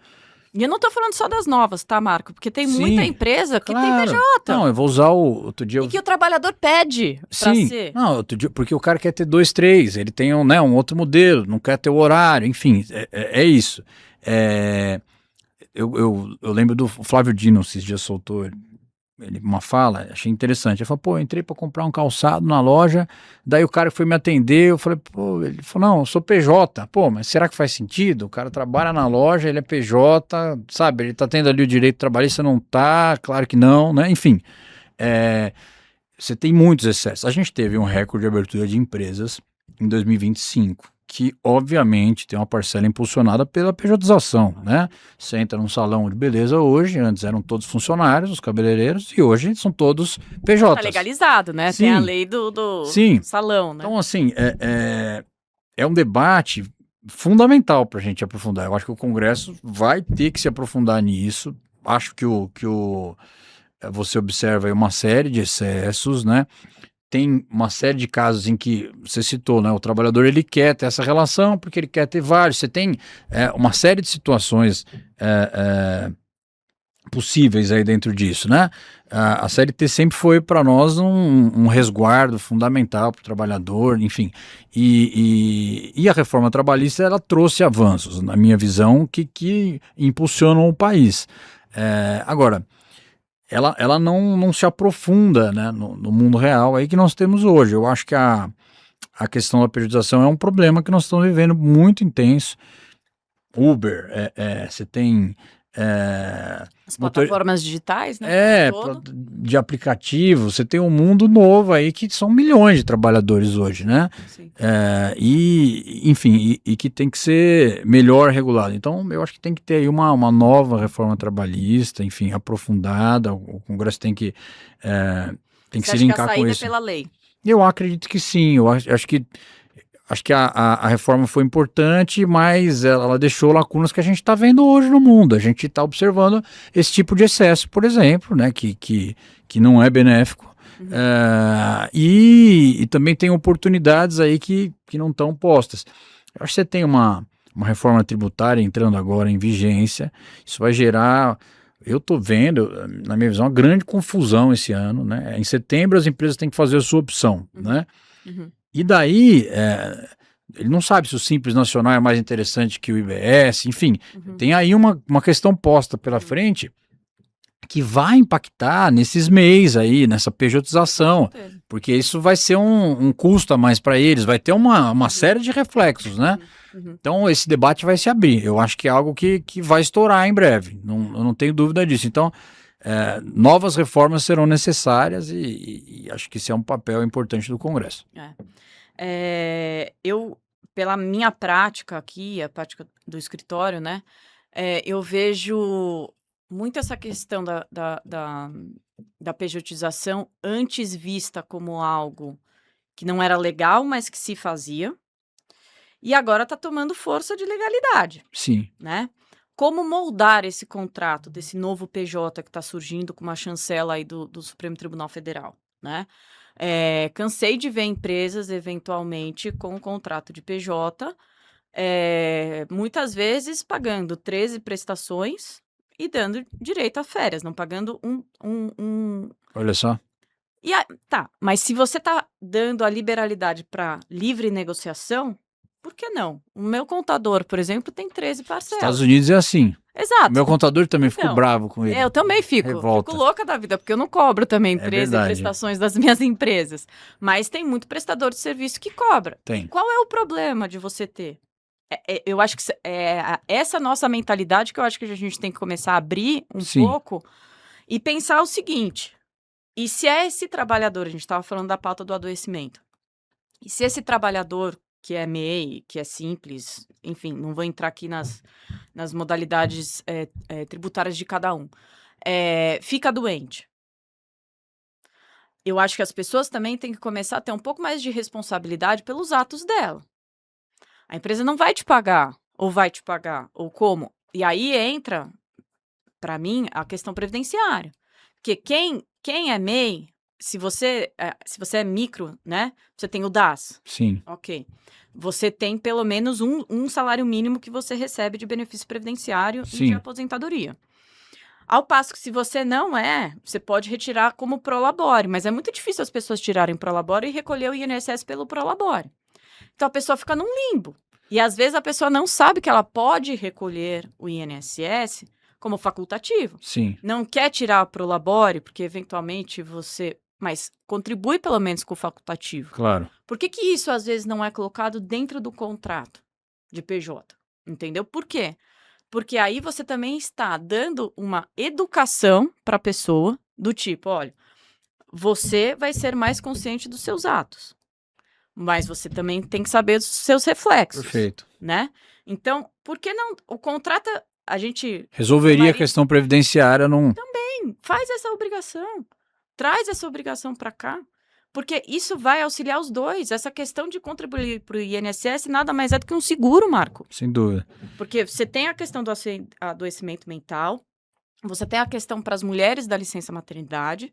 E eu não tô falando só das novas, tá, Marco? Porque tem muita empresa que tem PJ. Não, eu vou usar outro dia... E que o trabalhador pede pra ser. Não, outro dia, porque o cara quer ter 2, 3, ele tem um outro modelo, não quer ter o horário, enfim, é isso. Eu lembro do Flávio Dino, esses dias soltou uma fala, achei interessante. Ele falou, pô, eu entrei para comprar um calçado na loja, daí o cara foi me atender, eu falei, pô, ele falou, não, eu sou PJ. Pô, mas será que faz sentido? O cara trabalha na loja, ele é PJ, sabe, ele tá tendo ali o direito trabalhista, não tá, claro que não, né, enfim. Você tem muitos excessos. A gente teve um recorde de abertura de empresas em 2025, que obviamente tem uma parcela impulsionada pela pejotização, né? Você entra num salão de beleza hoje, antes eram todos funcionários, os cabeleireiros, e hoje são todos PJs. Tá legalizado, né? Sim. Tem a lei do salão, né? Então, assim, é um debate fundamental para a gente aprofundar. Eu acho que o Congresso vai ter que se aprofundar nisso. Acho que você observa aí uma série de excessos, né? Tem uma série de casos em que você citou, né? O trabalhador ele quer ter essa relação porque ele quer ter vários. Você tem uma série de situações possíveis aí dentro disso, né? A CLT sempre foi para nós um resguardo fundamental para o trabalhador, enfim. E a reforma trabalhista ela trouxe avanços, na minha visão, que impulsionam o país. Agora, ela não se aprofunda, né, no mundo real aí que nós temos hoje. Eu acho que a questão da pejotização é um problema que nós estamos vivendo muito intenso. Uber, você tem... As plataformas digitais, né? De aplicativo, você tem um mundo novo aí que são milhões de trabalhadores hoje, né? Sim. Enfim, e que tem que ser melhor regulado. Então, eu acho que tem que ter aí uma nova reforma trabalhista, enfim, aprofundada. O Congresso tem que se linkar com isso. Pela lei? Eu acredito que sim. Eu acho que a reforma foi importante, mas ela deixou lacunas que a gente está vendo hoje no mundo. A gente está observando esse tipo de excesso, por exemplo, né, que não é benéfico. Uhum. E também tem oportunidades aí que não estão postas. Eu acho que você tem uma reforma tributária entrando agora em vigência. Isso vai gerar... Eu estou vendo, na minha visão, uma grande confusão esse ano, né? Em setembro as empresas têm que fazer a sua opção, né? Uhum. E daí, ele não sabe se o Simples Nacional é mais interessante que o IBS, enfim, tem aí uma questão posta pela frente que vai impactar nesses MEIs aí, nessa pejotização, porque isso vai ser um custo a mais para eles, vai ter uma série de reflexos, né? Então esse debate vai se abrir, eu acho que é algo que vai estourar em breve, eu não tenho dúvida disso. Então, novas reformas serão necessárias e acho que esse é um papel importante do Congresso. Eu, pela minha prática aqui, a prática do escritório, né, Eu vejo muito essa questão da pejotização antes vista como algo que não era legal, mas que se fazia, e agora está tomando força de legalidade, Sim, né? Como moldar esse contrato desse novo PJ que está surgindo com uma chancela aí do Supremo Tribunal Federal, né? Cansei de ver empresas, eventualmente, com um contrato de PJ, muitas vezes pagando 13 prestações e dando direito a férias, não pagando um. olha só. Tá, mas se você tá dando a liberalidade para livre negociação, por que não? O meu contador, por exemplo, tem 13 Estados parcelas. Unidos é assim. O Exato. meu contador também ficou Então, bravo com ele. eu também fico Revolta. louca da vida, porque eu não cobro também É 13 verdade. prestações das minhas empresas. Mas tem muito prestador de serviço que cobra. Tem. E qual é o problema de você ter? Eu acho que essa nossa mentalidade que eu acho que a gente tem que começar a abrir um Sim. pouco e pensar o seguinte: e se é esse trabalhador, a gente estava falando da pauta do adoecimento, e se esse trabalhador que é MEI, que é simples, enfim, não vou entrar aqui nas modalidades tributárias de cada um, fica doente. Eu acho que as pessoas também têm que começar a ter um pouco mais de responsabilidade pelos atos dela. A empresa não vai te pagar, ou vai te pagar, ou como. E aí entra, para mim, a questão previdenciária. Porque quem é MEI, se você é micro, né? Você tem o DAS. Sim. Ok. Você tem pelo menos um salário mínimo que você recebe de benefício previdenciário e de Sim. aposentadoria. Ao passo que se você não você pode retirar como prolabore, mas é muito difícil as pessoas tirarem prolabore e recolher o INSS pelo prolabore. Então a pessoa fica num limbo. E às vezes a pessoa não sabe que ela pode recolher o INSS como facultativo. Sim. Não quer tirar a prolabore, porque eventualmente mas contribui pelo menos com o facultativo. Claro. Por que isso às vezes não é colocado dentro do contrato de PJ? Entendeu? Por quê? Porque aí você também está dando uma educação para a pessoa do tipo, olha, você vai ser mais consciente dos seus atos, mas você também tem que saber dos seus reflexos. Perfeito. Né? Então, por que não? O contrato, a gente resolveria a questão previdenciária num... Também, faz essa obrigação. Traz essa obrigação para cá. Porque isso vai auxiliar os dois. Essa questão de contribuir para o INSS nada mais é do que um seguro, Marco. Sem dúvida. Porque você tem a questão do adoecimento mental, você tem a questão para as mulheres da licença maternidade.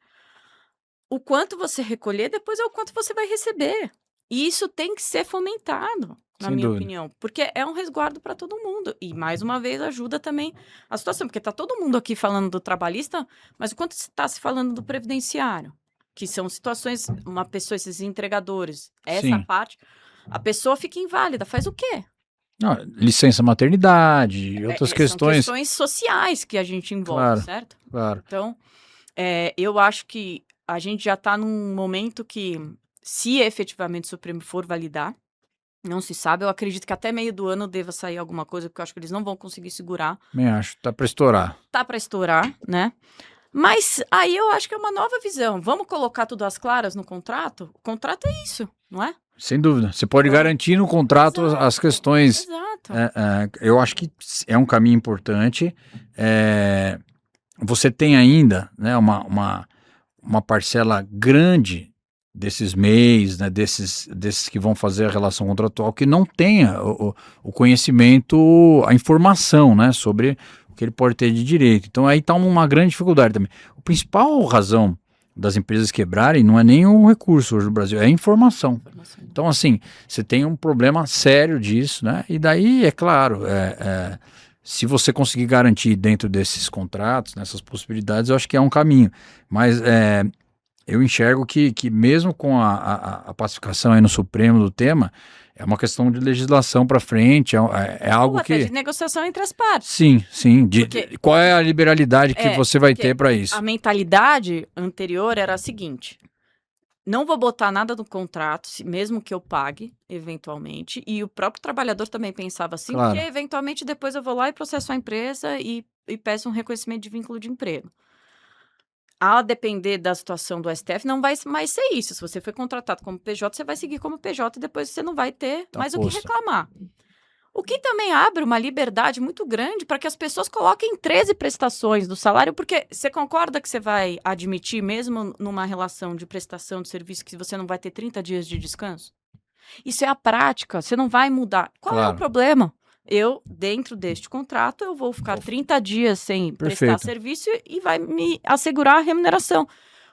O quanto você recolher, depois é o quanto você vai receber. E isso tem que ser fomentado, na Sem minha dúvida. opinião. Porque é um resguardo para todo mundo. E, mais uma vez, ajuda também a situação. Porque está todo mundo aqui falando do trabalhista, mas o quanto está se falando do previdenciário? Que são situações, uma pessoa, esses entregadores, essa Sim. parte, a pessoa fica inválida. Faz o quê? Não, licença maternidade, outras questões. São questões sociais que a gente envolve, Claro. certo? Claro. Então, eu acho que a gente já está num momento que, se efetivamente o Supremo for validar, não se sabe, eu acredito que até meio do ano deva sair alguma coisa, porque eu acho que eles não vão conseguir segurar. Também acho, tá para estourar. Tá para estourar, né? Mas aí eu acho que é uma nova visão. Vamos colocar tudo às claras no contrato? O contrato é isso, não é? Sem dúvida. Você pode garantir no contrato Exato, as questões. Exato. Eu acho que é um caminho importante. Você tem ainda, né, uma parcela grande desses MEIs, né, desses que vão fazer a relação contratual, que não tenha o conhecimento, a informação, né, sobre o que ele pode ter de direito. Então aí está uma grande dificuldade também. A principal razão das empresas quebrarem não é nem um recurso hoje no Brasil, é a informação. Então, assim, você tem um problema sério disso, né? E daí, é claro, se você conseguir garantir dentro desses contratos, nessas possibilidades, eu acho que é um caminho. Mas eu enxergo que mesmo com a pacificação aí no Supremo do tema, é uma questão de legislação para frente, é algo Ou até que... de negociação entre as partes. Sim. Porque- Qual é a liberalidade que você vai ter para isso? A mentalidade anterior era a seguinte: não vou botar nada no contrato, mesmo que eu pague, eventualmente. E o próprio trabalhador também pensava assim, Claro. porque eventualmente depois eu vou lá e processo a empresa e peço um reconhecimento de vínculo de emprego. A depender da situação do STF, não vai mais ser isso. Se você foi contratado como PJ, você vai seguir como PJ e depois você não vai ter Tá mais o que posto. reclamar. O que também abre uma liberdade muito grande para que as pessoas coloquem 13 prestações do salário, porque você concorda que você vai admitir, mesmo numa relação de prestação de serviço, que você não vai ter 30 dias de descanso? Isso é a prática, você não vai mudar. Qual é o problema? Eu, dentro deste contrato, eu vou ficar 30 dias sem prestar serviço e vai me assegurar a remuneração.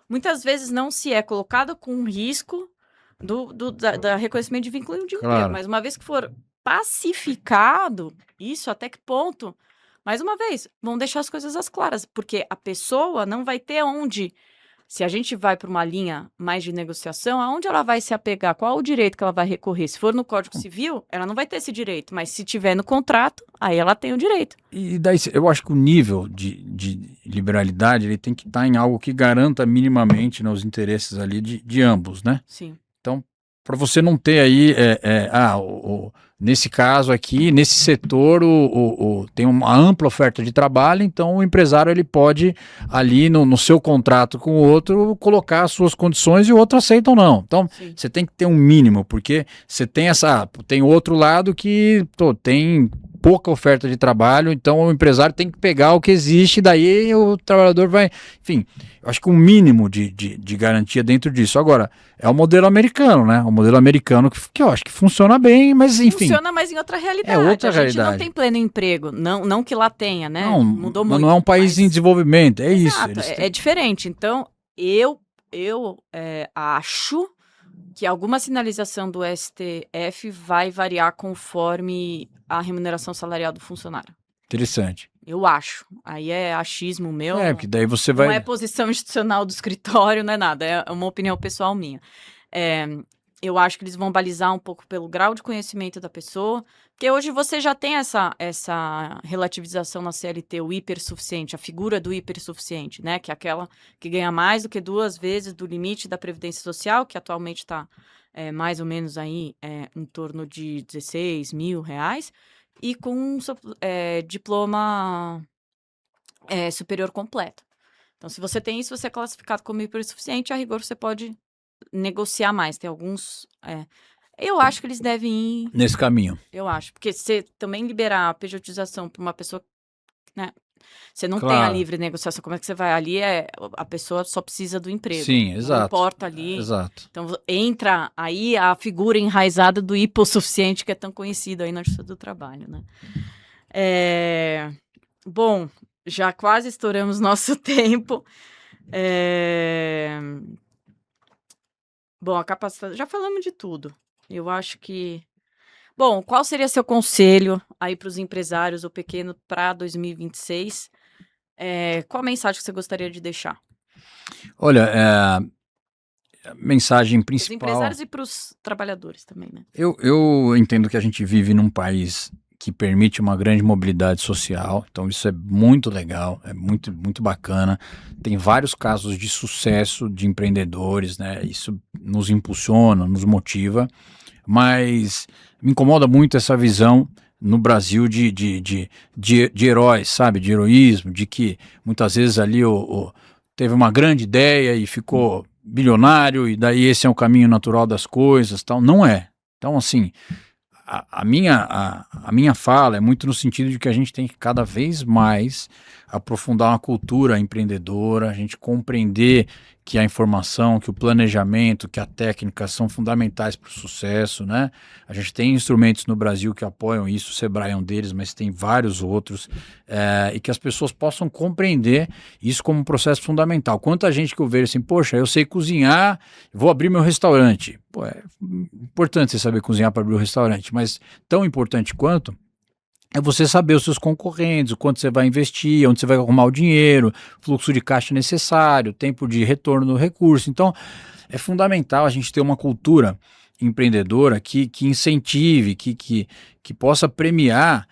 Muitas vezes não se é colocado com risco da reconhecimento de vínculo de emprego, mas uma vez que for pacificado, isso até que ponto? Mais uma vez, vão deixar as coisas às claras, porque a pessoa não vai ter onde, se a gente vai para uma linha mais de negociação, aonde ela vai se apegar? Qual o direito que ela vai recorrer? Se for no Código Civil, ela não vai ter esse direito, mas se tiver no contrato, aí ela tem o direito. E daí eu acho que o nível de liberalidade ele tem que estar em algo que garanta minimamente, né, os interesses ali de ambos, né? Sim. Então, para você não ter aí, nesse caso aqui, nesse setor, tem uma ampla oferta de trabalho, então o empresário ele pode ali no seu contrato com o outro colocar as suas condições e o outro aceita ou não. Então, você tem que ter um mínimo, porque você tem outro lado que tem pouca oferta de trabalho, então o empresário tem que pegar o que existe, daí o trabalhador vai... Enfim, eu acho que um mínimo de garantia dentro disso. Agora, é o modelo americano, né? O modelo americano que eu acho que funciona bem, mas enfim... Funciona, mas em outra realidade. É outra realidade. Gente não tem pleno emprego, não que lá tenha, né? Não, mudou muito. Não é um país em desenvolvimento, é Exato, isso. É diferente. Então, eu acho que alguma sinalização do STF vai variar conforme a remuneração salarial do funcionário. Interessante. Eu acho. Aí é achismo meu. Porque daí você vai... Não é posição institucional do escritório, não é nada. É uma opinião pessoal minha. Eu acho que eles vão balizar um pouco pelo grau de conhecimento da pessoa, porque hoje você já tem essa relativização na CLT, o hipersuficiente, a figura do hipersuficiente, né? Que é aquela que ganha mais do que 2 vezes do limite da Previdência Social, que atualmente está mais ou menos aí em torno de R$16 mil, e com diploma superior completo. Então, se você tem isso, você é classificado como hipersuficiente, a rigor você pode negociar mais. Tem alguns... eu acho que eles devem ir... Nesse caminho. Eu acho. Porque se também liberar a pejotização para uma pessoa... né? Você não tem a livre negociação. Como é que você vai ali? A pessoa só precisa do emprego. Sim, exato. Não importa ali. Exato. Então, entra aí a figura enraizada do hipossuficiente, que é tão conhecido aí na Justiça do Trabalho, né? Bom, já quase estouramos nosso tempo. Bom, a capacidade... Já falamos de tudo. Eu acho que... Bom, qual seria seu conselho aí para os empresários ou pequeno para 2026? Qual a mensagem que você gostaria de deixar? Olha, a mensagem principal... Para os empresários e para os trabalhadores também, né? Eu entendo que a gente vive num país que permite uma grande mobilidade social, então isso é muito legal, é muito, muito bacana. Tem vários casos de sucesso de empreendedores, né? Isso nos impulsiona, nos motiva, mas me incomoda muito essa visão no Brasil de heróis, sabe? De heroísmo, de que muitas vezes ali teve uma grande ideia e ficou bilionário e daí esse é o caminho natural das coisas, tal. Não é. Então, assim... A minha fala é muito no sentido de que a gente tem que cada vez mais aprofundar uma cultura empreendedora, a gente compreender que a informação, que o planejamento, que a técnica são fundamentais para o sucesso, né? A gente tem instrumentos no Brasil que apoiam isso, o Sebrae é um deles, mas tem vários outros, e que as pessoas possam compreender isso como um processo fundamental. Quanta gente que eu vejo assim, poxa, eu sei cozinhar, vou abrir meu restaurante. Pô, é importante você saber cozinhar para abrir o restaurante, mas tão importante quanto é você saber os seus concorrentes, o quanto você vai investir, onde você vai arrumar o dinheiro, fluxo de caixa necessário, tempo de retorno do recurso. Então, é fundamental a gente ter uma cultura empreendedora que incentive, que possa premiar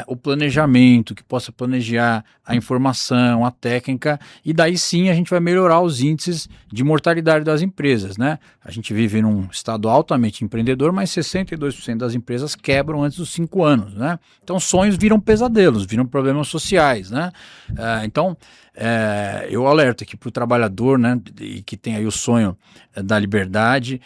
o planejamento, que possa planejar a informação, a técnica, e daí sim a gente vai melhorar os índices de mortalidade das empresas, né? A gente vive num estado altamente empreendedor, mas 62% das empresas quebram antes dos 5 anos, né? Então sonhos viram pesadelos, viram problemas sociais, né? Então eu alerto aqui para o trabalhador, né, e que tem aí o sonho da liberdade,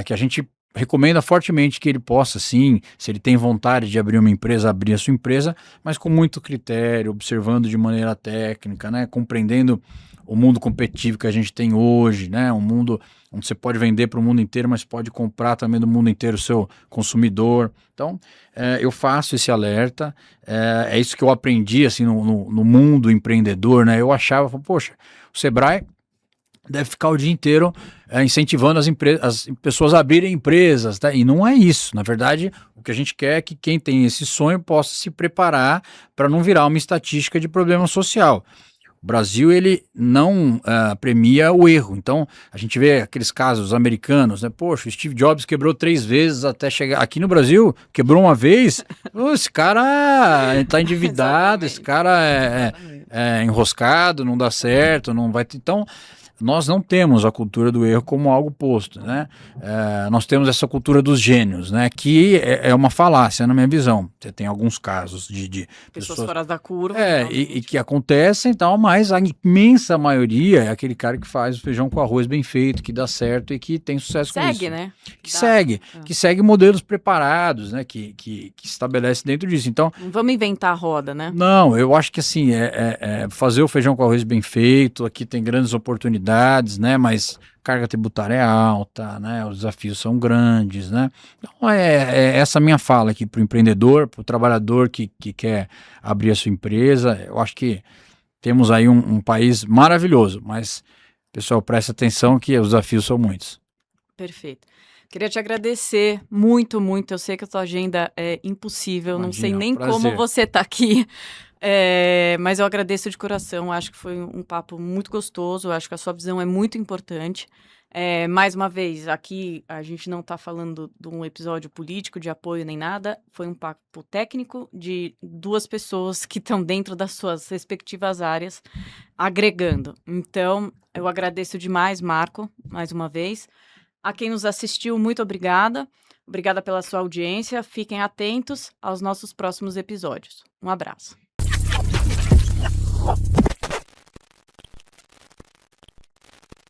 que a gente recomenda fortemente que ele possa, sim, se ele tem vontade de abrir uma empresa, abrir a sua empresa, mas com muito critério, observando de maneira técnica, né, compreendendo o mundo competitivo que a gente tem hoje, né, um mundo onde você pode vender para o mundo inteiro, mas pode comprar também do mundo inteiro o seu consumidor. Então, eu faço esse alerta, é isso que eu aprendi assim, no mundo empreendedor, né, eu achava, poxa, o Sebrae deve ficar o dia inteiro incentivando as pessoas a abrirem empresas, tá? E não é isso. Na verdade, o que a gente quer é que quem tem esse sonho possa se preparar para não virar uma estatística de problema social. O Brasil, ele não premia o erro. Então, a gente vê aqueles casos americanos, né? Poxa, o Steve Jobs quebrou 3 vezes até chegar. Aqui no Brasil, quebrou uma vez, esse cara está endividado, esse cara é enroscado, não dá certo, não vai ter. Então, nós não temos a cultura do erro como algo posto, né? Nós temos essa cultura dos gênios, né? Que é uma falácia na minha visão. Você tem alguns casos de pessoas fora da curva. E que acontecem e tal, mas a imensa maioria é aquele cara que faz o feijão com arroz bem feito, que dá certo e que tem sucesso com isso. Né? Que segue modelos preparados, né? Que estabelece dentro disso. Então, não vamos inventar a roda, né? Não, eu acho que assim, fazer o feijão com arroz bem feito, aqui tem grandes oportunidades, né? Mas carga tributária é alta, né? Os desafios são grandes, né? Então essa minha fala aqui para o empreendedor, para o trabalhador que quer abrir a sua empresa. Eu acho que temos aí um país maravilhoso, mas, pessoal, presta atenção que os desafios são muitos. Perfeito. Queria te agradecer muito, muito. Eu sei que a tua agenda é impossível, não sei nem como você está aqui. Mas eu agradeço de coração, acho que foi um papo muito gostoso, acho que a sua visão é muito importante. Mais uma vez, aqui a gente não está falando de um episódio político, de apoio nem nada, foi um papo técnico de 2 pessoas que estão dentro das suas respectivas áreas, agregando. Então, eu agradeço demais, Marco, mais uma vez. A quem nos assistiu, muito obrigada. Obrigada pela sua audiência. Fiquem atentos aos nossos próximos episódios. Um abraço.